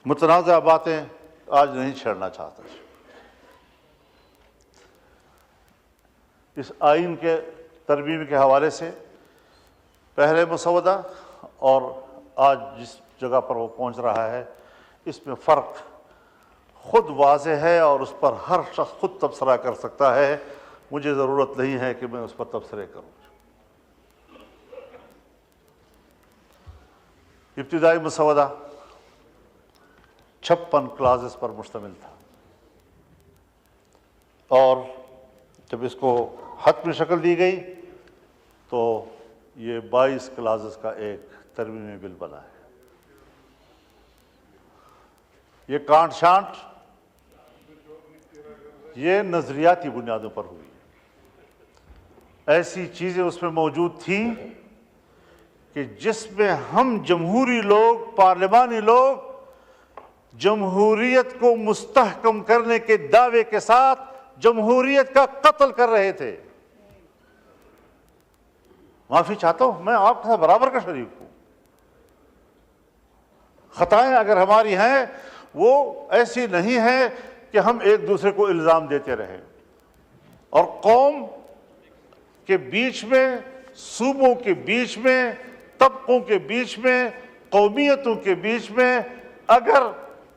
متنازع باتیں آج نہیں چھیڑنا چاہتا۔ اس آئین کے ترمیم کے حوالے سے پہلے مسودہ اور آج جس جگہ پر وہ پہنچ رہا ہے، اس میں فرق خود واضح ہے اور اس پر ہر شخص خود تبصرہ کر سکتا ہے۔ مجھے ضرورت نہیں ہے کہ میں اس پر تبصرے کروں۔ ابتدائی مسودہ 56 کلازز پر مشتمل تھا، اور جب اس کو حتمی شکل دی گئی تو یہ 22 کلازز کا ایک ترمیمی بل بنا ہے۔ یہ کانٹ شانٹ یہ نظریاتی بنیادوں پر ہوئی۔ ایسی چیزیں اس میں موجود تھیں کہ جس میں ہم جمہوری لوگ، پارلیمانی لوگ جمہوریت کو مستحکم کرنے کے دعوے کے ساتھ جمہوریت کا قتل کر رہے تھے۔ معافی چاہتا ہوں، میں آپ کے ساتھ برابر کا شریک ہوں۔ خطائیں اگر ہماری ہیں وہ ایسی نہیں ہیں کہ ہم ایک دوسرے کو الزام دیتے رہیں، اور قوم کے بیچ میں، صوبوں کے بیچ میں، طبقوں کے بیچ میں، قومیتوں کے بیچ میں اگر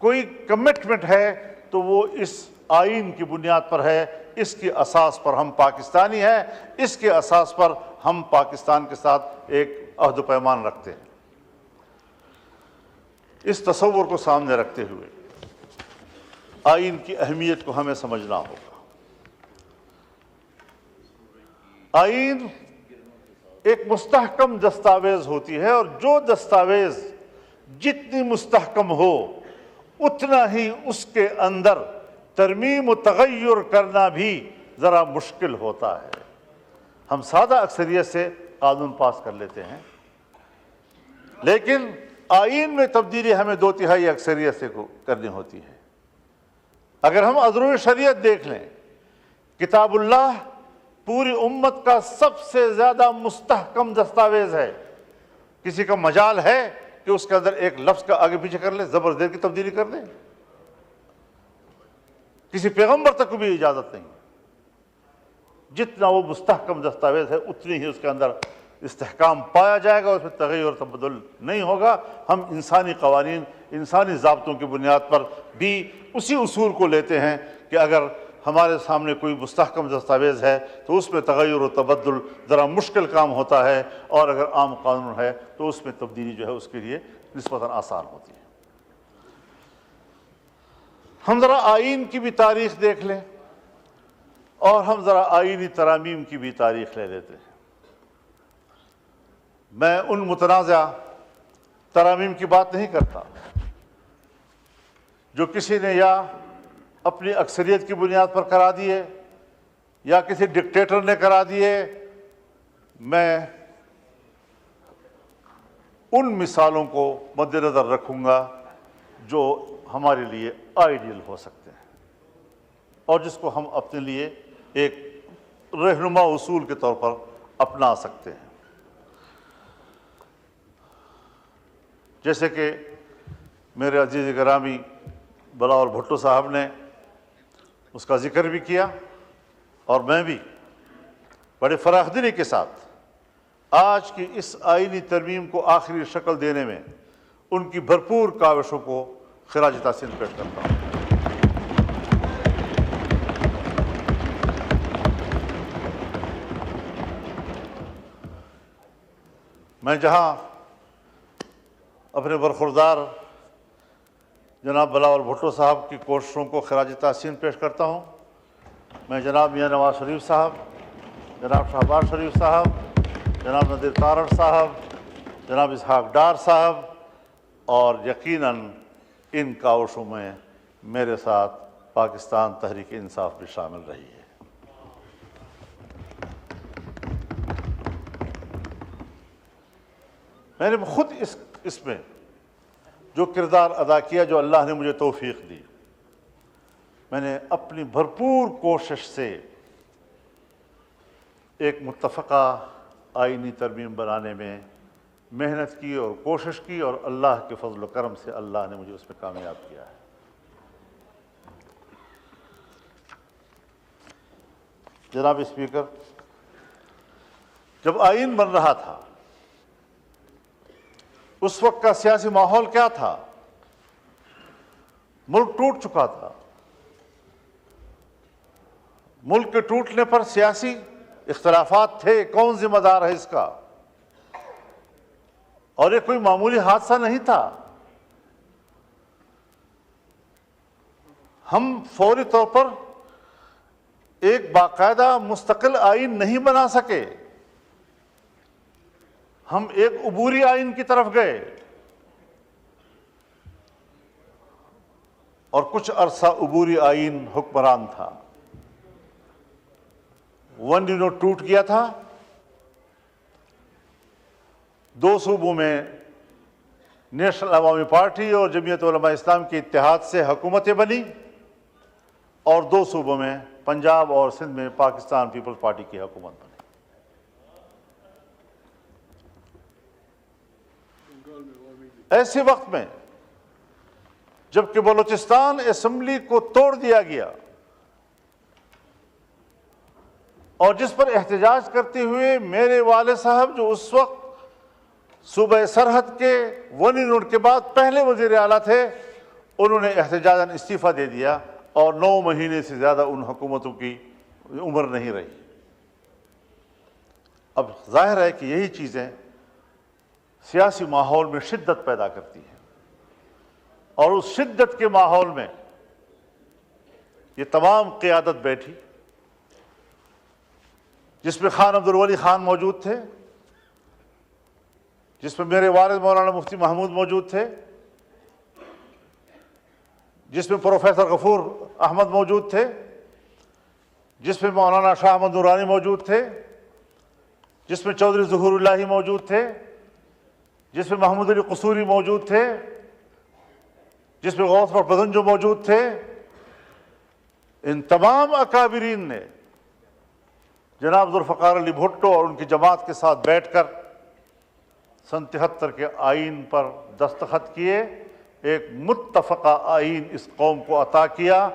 کوئی کمٹمنٹ ہے تو وہ اس آئین کی بنیاد پر ہے۔ اس کی اساس پر ہم پاکستانی ہیں، اس کے اساس پر ہم پاکستان کے ساتھ ایک عہد و پیمان رکھتے ہیں۔ اس تصور کو سامنے رکھتے ہوئے آئین کی اہمیت کو ہمیں سمجھنا ہوگا۔ آئین ایک مستحکم دستاویز ہوتی ہے، اور جو دستاویز جتنی مستحکم ہو اتنا ہی اس کے اندر ترمیم و تغیر کرنا بھی ذرا مشکل ہوتا ہے۔ ہم سادہ اکثریت سے قانون پاس کر لیتے ہیں، لیکن آئین میں تبدیلی ہمیں 2/3 اکثریت سے کرنی ہوتی ہے۔ اگر ہم عذر شریعت دیکھ لیں، کتاب اللہ پوری امت کا سب سے زیادہ مستحکم دستاویز ہے۔ کسی کا مجال ہے کہ اس کے اندر ایک لفظ کا آگے پیچھے کر لے، زبر زیر کی تبدیلی کر دے؟ کسی پیغمبر تک کو بھی اجازت نہیں۔ جتنا وہ مستحکم دستاویز ہے اتنی ہی اس کے اندر استحکام پایا جائے گا، اس میں تغیر اور تبدل نہیں ہوگا۔ ہم انسانی قوانین، انسانی ضابطوں کی بنیاد پر بھی اسی اصول کو لیتے ہیں کہ اگر ہمارے سامنے کوئی مستحکم دستاویز ہے تو اس میں تغیر و تبدل ذرا مشکل کام ہوتا ہے، اور اگر عام قانون ہے تو اس میں تبدیلی جو ہے اس کے لیے نسبتاً آسان ہوتی ہے۔ ہم ذرا آئین کی بھی تاریخ دیکھ لیں، اور ہم ذرا آئینی ترامیم کی بھی تاریخ لے لیتے ہیں۔ میں ان متنازع ترامیم کی بات نہیں کرتا جو کسی نے یا اپنی اکثریت کی بنیاد پر کرا دیے یا کسی ڈکٹیٹر نے کرا دیے۔ میں ان مثالوں کو مد نظر رکھوں گا جو ہمارے لیے آئیڈیل ہو سکتے ہیں، اور جس کو ہم اپنے لیے ایک رہنما اصول کے طور پر اپنا سکتے ہیں۔ جیسے کہ میرے عزیز گرامی بلاول بھٹو صاحب نے اس کا ذکر بھی کیا، اور میں بھی بڑے فراخ دلی کے ساتھ آج کی اس آئینی ترمیم کو آخری شکل دینے میں ان کی بھرپور کاوشوں کو خراج تحسین پیش کرتا ہوں۔ میں جہاں اپنے برخوردار جناب بلاول بھٹو صاحب کی کوششوں کو خراج تحسین پیش کرتا ہوں، میں جناب میاں نواز شریف صاحب، جناب شہباز شریف صاحب، جناب نذیر تارڑ صاحب، جناب اسحاق ڈار صاحب، اور یقیناً ان کاوشوں میں میرے ساتھ پاکستان تحریک انصاف بھی شامل رہی ہے۔ میں نے خود اس میں جو کردار ادا کیا، جو اللہ نے مجھے توفیق دی، میں نے اپنی بھرپور کوشش سے ایک متفقہ آئینی ترمیم بنانے میں محنت کی اور کوشش کی، اور اللہ کے فضل و کرم سے اللہ نے مجھے اس میں کامیاب کیا ہے۔ جناب اسپیکر، جب آئین بن رہا تھا اس وقت کا سیاسی ماحول کیا تھا؟ ملک ٹوٹ چکا تھا۔ ملک کے ٹوٹنے پر سیاسی اختلافات تھے، کون ذمہ دار ہے اس کا؟ اور یہ کوئی معمولی حادثہ نہیں تھا۔ ہم فوری طور پر ایک باقاعدہ مستقل آئین نہیں بنا سکے، ہم ایک عبوری آئین کی طرف گئے، اور کچھ عرصہ عبوری آئین حکمران تھا۔ ون ڈنو ٹوٹ گیا تھا، دو صوبوں میں نیشنل عوامی پارٹی اور جمعیت علماء اسلام کے اتحاد سے حکومتیں بنی، اور دو صوبوں میں پنجاب اور سندھ میں پاکستان پیپلز پارٹی کی حکومت بنی۔ ایسے وقت میں جبکہ بلوچستان اسمبلی کو توڑ دیا گیا، اور جس پر احتجاج کرتے ہوئے میرے والد صاحب جو اس وقت صوبہ سرحد کے ونی نوٹ کے بعد پہلے وزیر اعلیٰ تھے، انہوں نے احتجاجاً استعفیٰ دے دیا، اور 9 مہینے سے زیادہ ان حکومتوں کی عمر نہیں رہی۔ اب ظاہر ہے کہ یہی چیزیں سیاسی ماحول میں شدت پیدا کرتی ہیں، اور اس شدت کے ماحول میں یہ تمام قیادت بیٹھی، جس میں خان عبدالولی خان موجود تھے، جس میں میرے والد مولانا مفتی محمود موجود تھے، جس میں پروفیسر غفور احمد موجود تھے، جس میں مولانا شاہ احمد نورانی موجود تھے، جس میں چودھری ظہور الہی موجود تھے، جس میں محمود علی قصوری موجود تھے، جس میں غوث بخش بدنجو موجود تھے۔ ان تمام اکابرین نے جناب ذوالفقار علی بھٹو اور ان کی جماعت کے ساتھ بیٹھ کر سن 73 کے آئین پر دستخط کیے، ایک متفقہ آئین اس قوم کو عطا کیا۔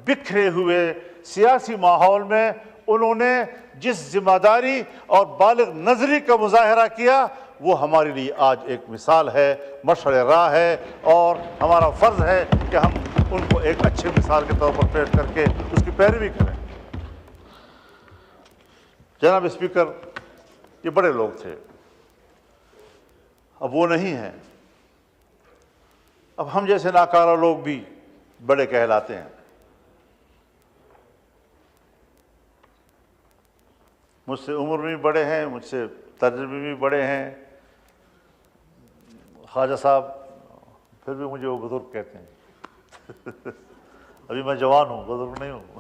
بکھرے ہوئے سیاسی ماحول میں انہوں نے جس ذمہ داری اور بالغ نظری کا مظاہرہ کیا، وہ ہمارے لیے آج ایک مثال ہے، مشعل راہ ہے، اور ہمارا فرض ہے کہ ہم ان کو ایک اچھے مثال کے طور پر پیش کر کے اس کی پیروی کریں۔ جناب اسپیکر، یہ بڑے لوگ تھے، اب وہ نہیں ہیں۔ اب ہم جیسے ناکارہ لوگ بھی بڑے کہلاتے ہیں۔ مجھ سے عمر میں بھی بڑے ہیں، مجھ سے تجربے میں بھی بڑے ہیں۔ خواجہ صاحب پھر بھی مجھے وہ بزرگ کہتے ہیں۔ ابھی میں جوان ہوں، بزرگ نہیں ہوں۔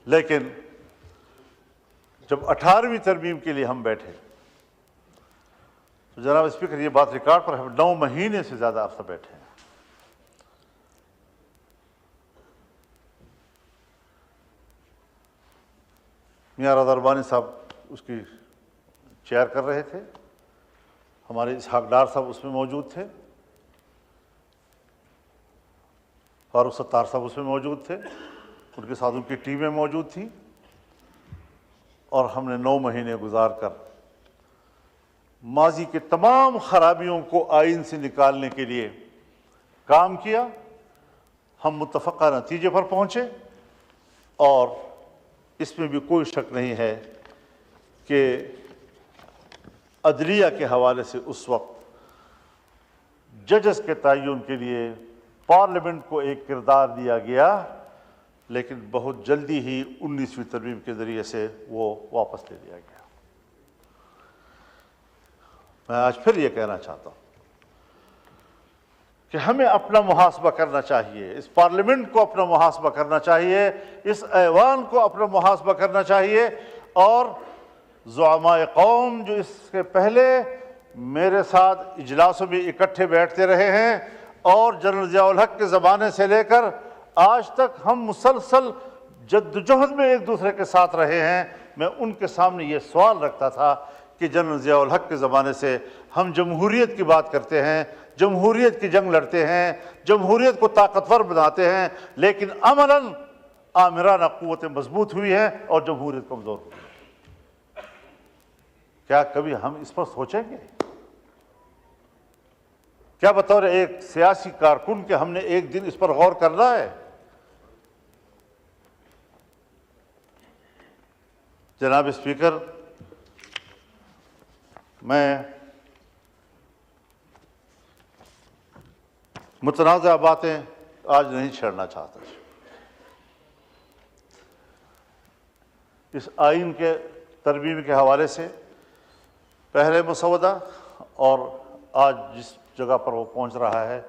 لیکن جب 18ویں ترمیم کے لیے ہم بیٹھے تو جناب اسپیکر، یہ بات ریکارڈ پر ہم 9 مہینے سے زیادہ عرصہ بیٹھے ہیں۔ میاں رضا ربانی صاحب اس کی چیئر کر رہے تھے، ہمارے اسحاق ڈار صاحب اس میں موجود تھے، فاروق ستار صاحب اس میں موجود تھے، ان کے ساتھ ان کی ٹیمیں موجود تھیں، اور ہم نے 9 مہینے گزار کر ماضی کے تمام خرابیوں کو آئین سے نکالنے کے لیے کام کیا۔ ہم متفقہ نتیجے پر پہنچے، اور اس میں بھی کوئی شک نہیں ہے کہ عدلیہ کے حوالے سے اس وقت ججز کے تعین کے لیے پارلیمنٹ کو ایک کردار دیا گیا، لیکن بہت جلدی ہی 19ویں ترمیم کے ذریعے سے وہ واپس لے لیا گیا۔ میں آج پھر یہ کہنا چاہتا ہوں کہ ہمیں اپنا محاسبہ کرنا چاہیے، اس پارلیمنٹ کو اپنا محاسبہ کرنا چاہیے، اس ایوان کو اپنا محاسبہ کرنا چاہیے، اور زعماء قوم جو اس کے پہلے میرے ساتھ اجلاسوں میں اکٹھے بیٹھتے رہے ہیں، اور جنرل ضیاء الحق کے زمانے سے لے کر آج تک ہم مسلسل جدوجہد میں ایک دوسرے کے ساتھ رہے ہیں، میں ان کے سامنے یہ سوال رکھتا تھا کہ جنرل ضیاء الحق کے زمانے سے ہم جمہوریت کی بات کرتے ہیں، جمہوریت کی جنگ لڑتے ہیں، جمہوریت کو طاقتور بناتے ہیں، لیکن عملاً آمرانہ قوتیں مضبوط ہوئی ہیں اور جمہوریت کمزور ہوئی ہے۔ کیا کبھی ہم اس پر سوچیں گے؟ کیا بطور ایک سیاسی کارکن کہ ہم نے ایک دن اس پر غور کرنا ہے؟ جناب اسپیکر، میں متنازع باتیں آج نہیں چھیڑنا چاہتا۔ اس آئین کے ترمیم کے حوالے سے پہلے مسودہ اور آج جس جگہ پر وہ پہنچ رہا ہے،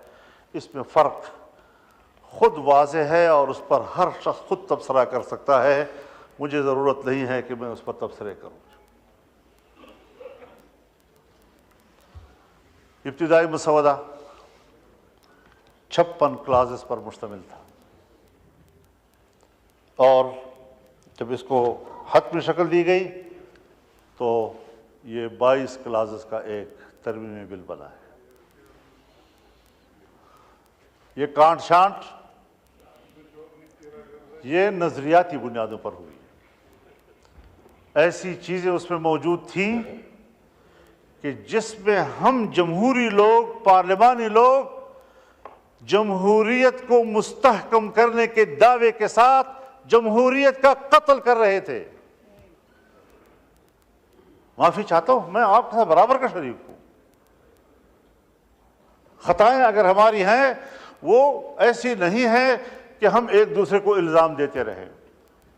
اس میں فرق خود واضح ہے اور اس پر ہر شخص خود تبصرہ کر سکتا ہے۔ مجھے ضرورت نہیں ہے کہ میں اس پر تبصرے کروں۔ ابتدائی مسودہ 56 کلازز پر مشتمل تھا، اور جب اس کو حتمی شکل دی گئی تو یہ 22 کلازز کا ایک ترمیمی بل بنا ہے۔ یہ کانٹ شانٹ یہ نظریاتی بنیادوں پر ہوئی۔ ایسی چیزیں اس میں موجود تھیں کہ جس میں ہم جمہوری لوگ، پارلیمانی لوگ جمہوریت کو مستحکم کرنے کے دعوے کے ساتھ جمہوریت کا قتل کر رہے تھے۔ معافی چاہتا ہوں، میں آپ کے ساتھ برابر کا شریک ہوں۔ خطائیں اگر ہماری ہیں وہ ایسی نہیں ہیں کہ ہم ایک دوسرے کو الزام دیتے رہیں۔